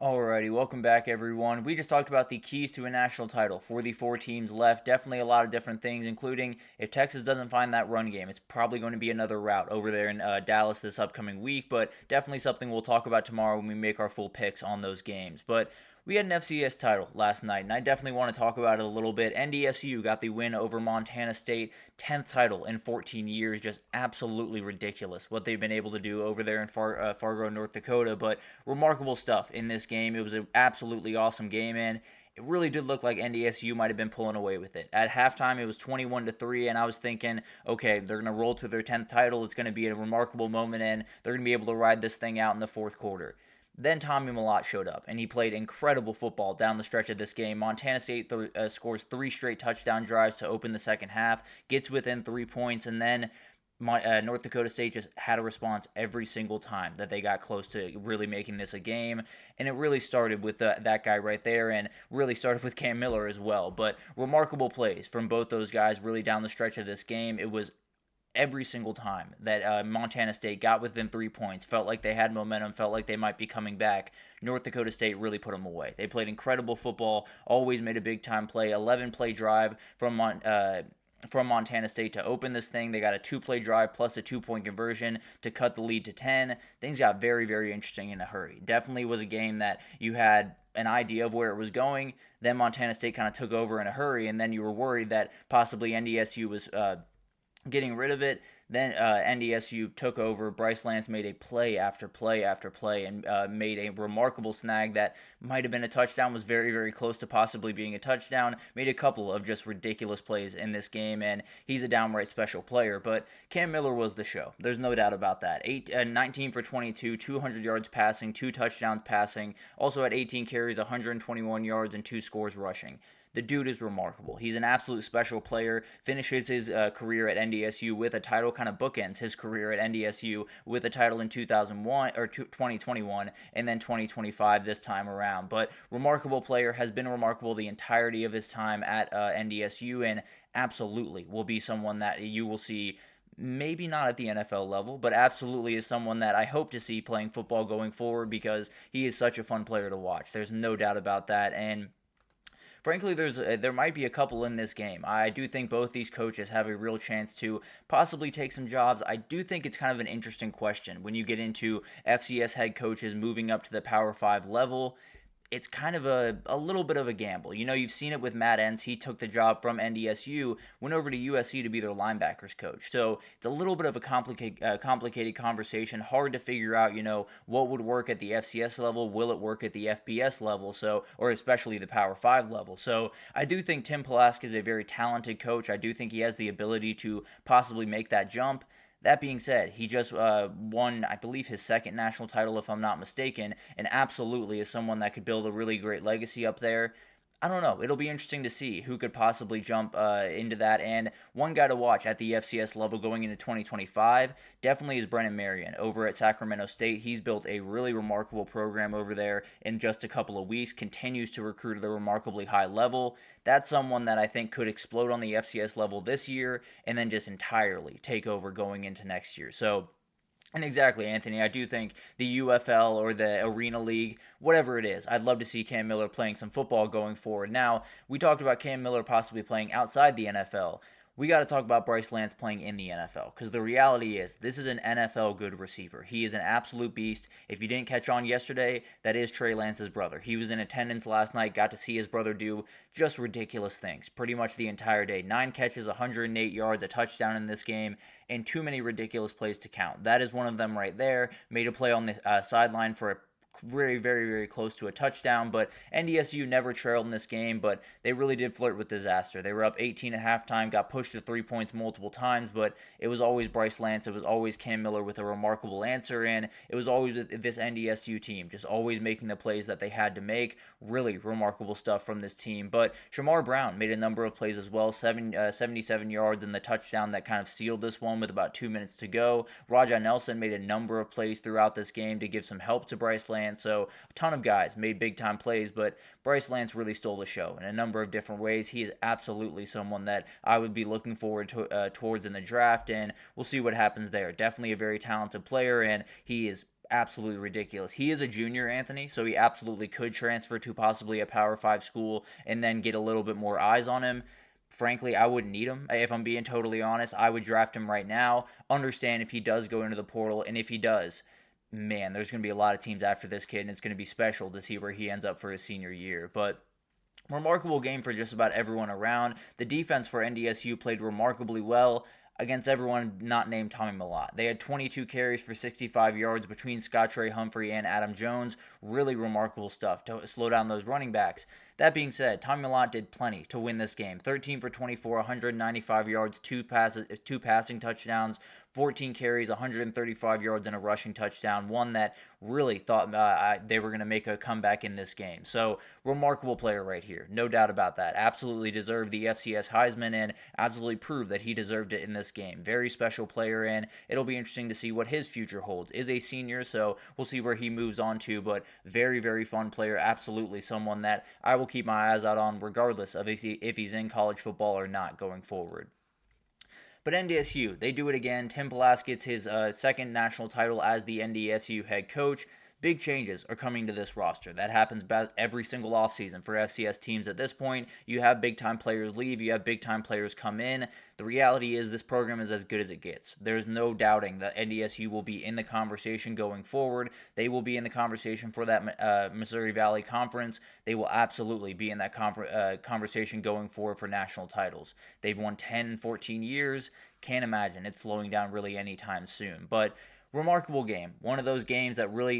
Alrighty, welcome back everyone. We just talked about the keys to a national title for the four teams left. Definitely a lot of different things, including if Texas doesn't find that run game, it's probably going to be another route over there in Dallas this upcoming week, but definitely something we'll talk about tomorrow when we make our full picks on those games. But we had an FCS title last night, and I definitely want to talk about it a little bit. NDSU got the win over Montana State, 10th title in 14 years, just absolutely ridiculous what they've been able to do over there in Fargo, North Dakota, but remarkable stuff in this game. It was an absolutely awesome game, and it really did look like NDSU might have been pulling away with it. At halftime, it was 21-3, and I was thinking, okay, they're going to roll to their 10th title. It's going to be a remarkable moment, and they're going to be able to ride this thing out in the fourth quarter. Then Tommy Mellott showed up, and he played incredible football down the stretch of this game. Montana State scores 3 straight touchdown drives to open the second half, gets within 3 points, and then North Dakota State just had a response every single time that they got close to really making this a game. And it really started with that guy right there, and really started with Cam Miller as well. But remarkable plays from both those guys really down the stretch of this game. It was every single time that Montana State got within 3 points, felt like they had momentum, felt like they might be coming back, North Dakota State really put them away. They played incredible football, always made a big-time play, 11-play drive from Montana State to open this thing. They got a 2-play drive plus a 2-point conversion to cut the lead to 10. Things got very, very interesting in a hurry. Definitely was a game that you had an idea of where it was going. Then Montana State kind of took over in a hurry, and then you were worried that possibly NDSU was getting rid of it. Then NDSU took over. Bryce Lance made a play after play after play and made a remarkable snag that might have been a touchdown, was very, very close to possibly being a touchdown, made a couple of just ridiculous plays in this game, and he's a downright special player. But Cam Miller was the show. There's no doubt about that. 19 for 22, 200 yards passing, 2 touchdowns passing, also had 18 carries, 121 yards, and 2 scores rushing. The dude is remarkable. He's an absolute special player. Finishes his career at NDSU with a title, kind of bookends his career at NDSU with a title in 2021, and then 2025 this time around. But remarkable player, has been remarkable the entirety of his time at NDSU, and absolutely will be someone that you will see. Maybe not at the NFL level, but absolutely is someone that I hope to see playing football going forward, because he is such a fun player to watch. There's no doubt about that. And frankly, there might be a couple in this game. I do think both these coaches have a real chance to possibly take some jobs. I do think it's kind of an interesting question when you get into FCS head coaches moving up to the Power 5 level. It's kind of a little bit of a gamble. You know, you've seen it with Matt Entz. He took the job from NDSU, went over to USC to be their linebackers coach. So it's a little bit of a complicated conversation. Hard to figure out, what would work at the FCS level. Will it work at the FBS level? Or especially the Power 5 level. So I do think Tim Pulaski is a very talented coach. I do think he has the ability to possibly make that jump. That being said, he just won, I believe, his second national title, if I'm not mistaken, and absolutely is someone that could build a really great legacy up there. I don't know. It'll be interesting to see who could possibly jump into that. And one guy to watch at the FCS level going into 2025 definitely is Brennan Marion over at Sacramento State. He's built a really remarkable program over there in just a couple of weeks, continues to recruit at a remarkably high level. That's someone that I think could explode on the FCS level this year and then just entirely take over going into next year. And exactly, Anthony, I do think the UFL or the Arena League, whatever it is, I'd love to see Cam Miller playing some football going forward. Now, we talked about Cam Miller possibly playing outside the NFL. We got to talk about Bryce Lance playing in the NFL, because the reality is this is an NFL good receiver. He is an absolute beast. If you didn't catch on yesterday, that is Trey Lance's brother. He was in attendance last night, got to see his brother do just ridiculous things pretty much the entire day. 9 catches, 108 yards, a touchdown in this game, and too many ridiculous plays to count. That is one of them right there. Made a play on the sideline for a very, very, very close to a touchdown, but NDSU never trailed in this game, but they really did flirt with disaster. They were up 18 at halftime, got pushed to 3 points multiple times, but it was always Bryce Lance, it was always Cam Miller with a remarkable answer, and it was always this NDSU team, just always making the plays that they had to make. Really remarkable stuff from this team, but Shamar Brown made a number of plays as well, 77 yards and the touchdown that kind of sealed this one with about 2 minutes to go. Rajah Nelson made a number of plays throughout this game to give some help to Bryce Lance. So a ton of guys made big-time plays, but Bryce Lance really stole the show in a number of different ways. He is absolutely someone that I would be looking forward to towards in the draft, and we'll see what happens there. Definitely a very talented player, and he is absolutely ridiculous. He is a junior, Anthony, so he absolutely could transfer to possibly a Power 5 school and then get a little bit more eyes on him. Frankly, I wouldn't need him. If I'm being totally honest, I would draft him right now. Understand if he does go into the portal, and if he does, man, there's going to be a lot of teams after this kid, and it's going to be special to see where he ends up for his senior year. But remarkable game for just about everyone around. The defense for NDSU played remarkably well against everyone not named Tommy Mellott. They had 22 carries for 65 yards between Scott Trey Humphrey and Adam Jones. Really remarkable stuff to slow down those running backs. That being said, Tommy Mellott did plenty to win this game. 13 for 24, 195 yards, two passing touchdowns, 14 carries, 135 yards, and a rushing touchdown. One that really thought they were going to make a comeback in this game. So, remarkable player right here. No doubt about that. Absolutely deserved the FCS Heisman and absolutely proved that he deserved it in this game. Very special player, and it'll be interesting to see what his future holds. Is a senior, so we'll see where he moves on to, but very, very fun player. Absolutely someone that I will keep my eyes out on regardless of if he's in college football or not going forward. But NDSU, they do it again. Tim Palace gets his second national title as the NDSU head coach. Big changes are coming to this roster. That happens about every single offseason for FCS teams at this point. You have big-time players leave. You have big-time players come in. The reality is this program is as good as it gets. There's no doubting that NDSU will be in the conversation going forward. They will be in the conversation for that Missouri Valley Conference. They will absolutely be in that conversation going forward for national titles. They've won 10 and 14 years. Can't imagine it slowing down really anytime soon. But remarkable game. One of those games that really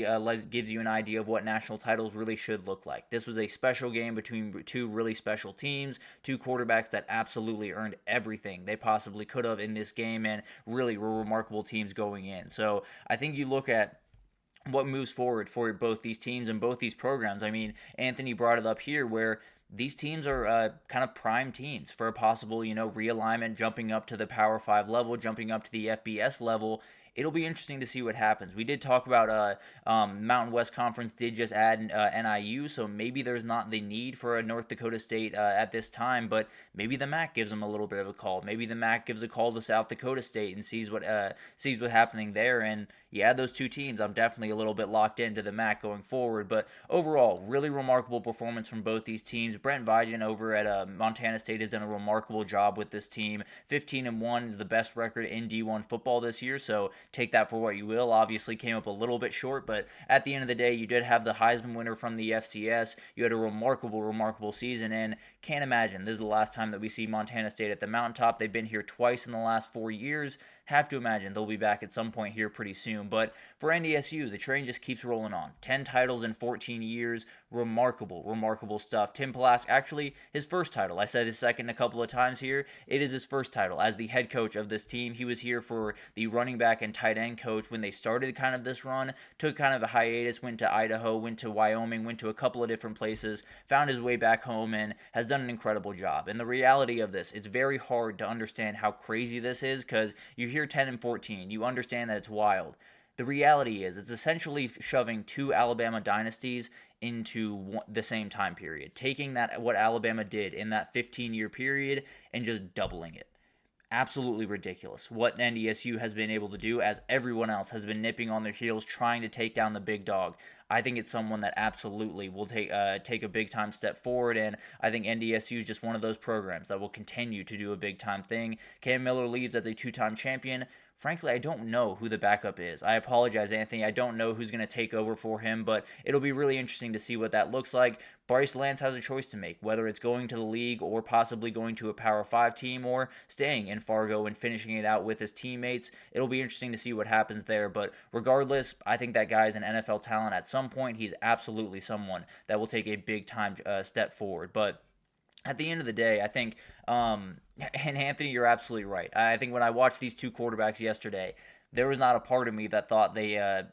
gives you an idea of what national titles really should look like. This was a special game between two really special teams, two quarterbacks that absolutely earned everything they possibly could have in this game and really were remarkable teams going in. So I think you look at what moves forward for both these teams and both these programs. I mean, Anthony brought it up here where these teams are kind of prime teams for a possible, realignment, jumping up to the Power 5 level, jumping up to the FBS level. It'll be interesting to see what happens. We did talk about Mountain West Conference did just add NIU, so maybe there's not the need for a North Dakota State at this time, but maybe the MAC gives them a little bit of a call. Maybe the MAC gives a call to South Dakota State and sees what's happening there. And you add those two teams, I'm definitely a little bit locked into the MAC going forward. But overall, really remarkable performance from both these teams. Brent Vigen over at Montana State has done a remarkable job with this team. 15-1 is the best record in D1 football this year, so take that for what you will. Obviously came up a little bit short, but at the end of the day, you did have the Heisman winner from the FCS. You had a remarkable season, and can't imagine this is the last time that we see Montana State at the mountaintop. They've been here twice in the last 4 years. Have to imagine they'll be back at some point here pretty soon. But for NDSU, the train just keeps rolling on. 10 titles in 14 years. Remarkable stuff. Tim Palace, actually, his first title. I said his second a couple of times here. It is his first title as the head coach of this team. He was here for the running back and tight end coach when they started kind of this run. Took kind of a hiatus, went to Idaho, went to Wyoming, went to a couple of different places, found his way back home, and has done an incredible job. And the reality of this, it's very hard to understand how crazy this is because you hear 10 and 14. You understand that it's wild. The reality is it's essentially shoving two Alabama dynasties into the same time period, taking that what Alabama did in that 15-year period and just doubling it. Absolutely ridiculous what NDSU has been able to do as everyone else has been nipping on their heels trying to take down the big dog. I think it's someone that absolutely will take a big-time step forward, and I think NDSU is just one of those programs that will continue to do a big-time thing. Cam Miller leaves as a two-time champion. Frankly, I don't know who the backup is. I apologize, Anthony. I don't know who's going to take over for him, but it'll be really interesting to see what that looks like. Bryce Lance has a choice to make, whether it's going to the league or possibly going to a Power 5 team or staying in Fargo and finishing it out with his teammates. It'll be interesting to see what happens there, but regardless, I think that guy is an NFL talent. At some point, he's absolutely someone that will take a big-time step forward, but at the end of the day, I think, and Anthony, you're absolutely right. I think when I watched these two quarterbacks yesterday, there was not a part of me that thought they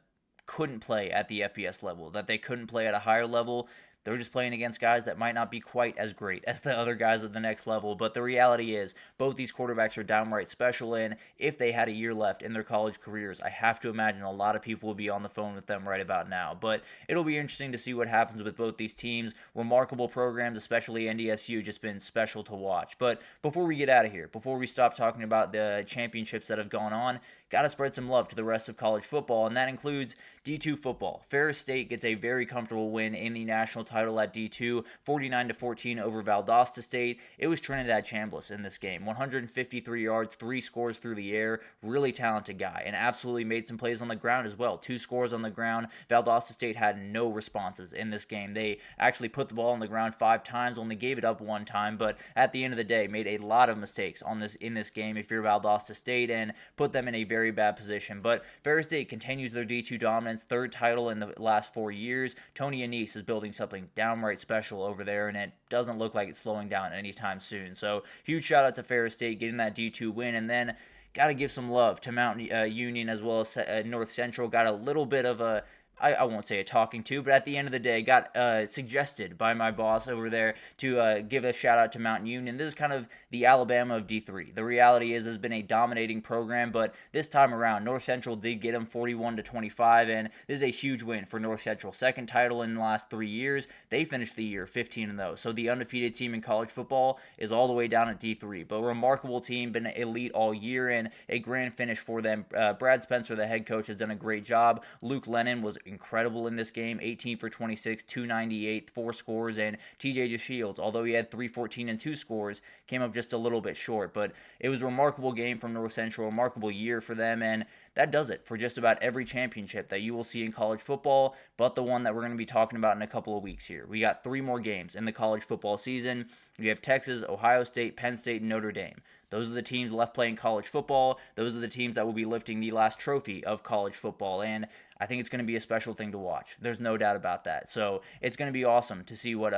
couldn't play at the FBS level, that they couldn't play at a higher level. They're just playing against guys that might not be quite as great as the other guys at the next level. But the reality is both these quarterbacks are downright special, and if they had a year left in their college careers, I have to imagine a lot of people would be on the phone with them right about now. But it'll be interesting to see what happens with both these teams. Remarkable programs, especially NDSU, just been special to watch. But before we get out of here, before we stop talking about the championships that have gone on, got to spread some love to the rest of college football, and that includes D2 football. Ferris State gets a very comfortable win in the national title at D2, 49-14 over Valdosta State. It was Trinidad Chambliss in this game, 153 yards, 3 scores through the air, really talented guy, and absolutely made some plays on the ground as well. 2 scores on the ground. Valdosta State had no responses in this game. They actually put the ball on the ground 5 times, only gave it up 1 time, but at the end of the day, made a lot of mistakes in this game if you're Valdosta State, and put them in a very bad position. But Ferris State continues their D2 dominance, 3rd title in the last 4 years. Tony Anise is building something downright special over there, and it doesn't look like it's slowing down anytime soon. So huge shout out to Ferris State getting that D2 win, and then got to give some love to Mount Union as well as North Central. Got a little bit of a, I won't say a talking to, but at the end of the day, got suggested by my boss over there to give a shout out to Mount Union. This is kind of the Alabama of D3. The reality is, it's been a dominating program, but this time around, North Central did get them 41-25, and this is a huge win for North Central. 2nd title in the last 3 years. They finished the year 15-0. So the undefeated team in college football is all the way down at D3. But a remarkable team, been elite all year, and a grand finish for them. Brad Spencer, the head coach, has done a great job. Luke Lennon was incredible in this game, 18 for 26, 298, 4 scores, and TJ DeShields, although he had 314 and 2 scores, came up just a little bit short. But it was a remarkable game from North Central, a remarkable year for them, and that does it for just about every championship that you will see in college football, but the one that we're going to be talking about in a couple of weeks here. We got 3 more games in the college football season. We have Texas, Ohio State, Penn State, and Notre Dame. Those are the teams left playing college football. Those are the teams that will be lifting the last trophy of college football, and I think it's going to be a special thing to watch. There's no doubt about that. So it's going to be awesome to see what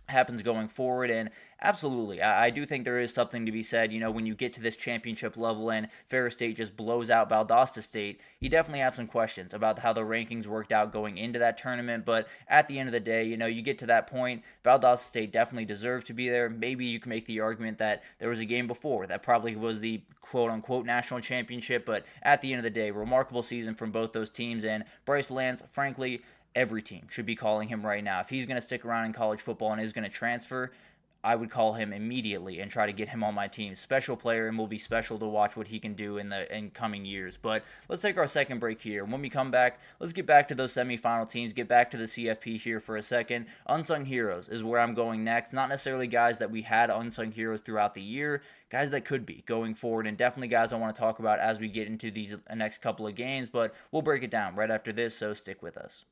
happens going forward, and absolutely, I do think there is something to be said, when you get to this championship level and Ferris State just blows out Valdosta State, you definitely have some questions about how the rankings worked out going into that tournament, but at the end of the day, you get to that point, Valdosta State definitely deserved to be there. Maybe you can make the argument that there was a game before that probably was the quote-unquote national championship, but at the end of the day, remarkable season from both those teams, and Bryce Lance, frankly, every team should be calling him right now. If he's going to stick around in college football and is going to transfer, I would call him immediately and try to get him on my team. Special player, and will be special to watch what he can do in coming years. But let's take our second break here. When we come back, let's get back to those semifinal teams, get back to the CFP here for a second. Unsung heroes is where I'm going next. Not necessarily guys that we had unsung heroes throughout the year, guys that could be going forward, and definitely guys I want to talk about as we get into these next couple of games, but we'll break it down right after this, so stick with us.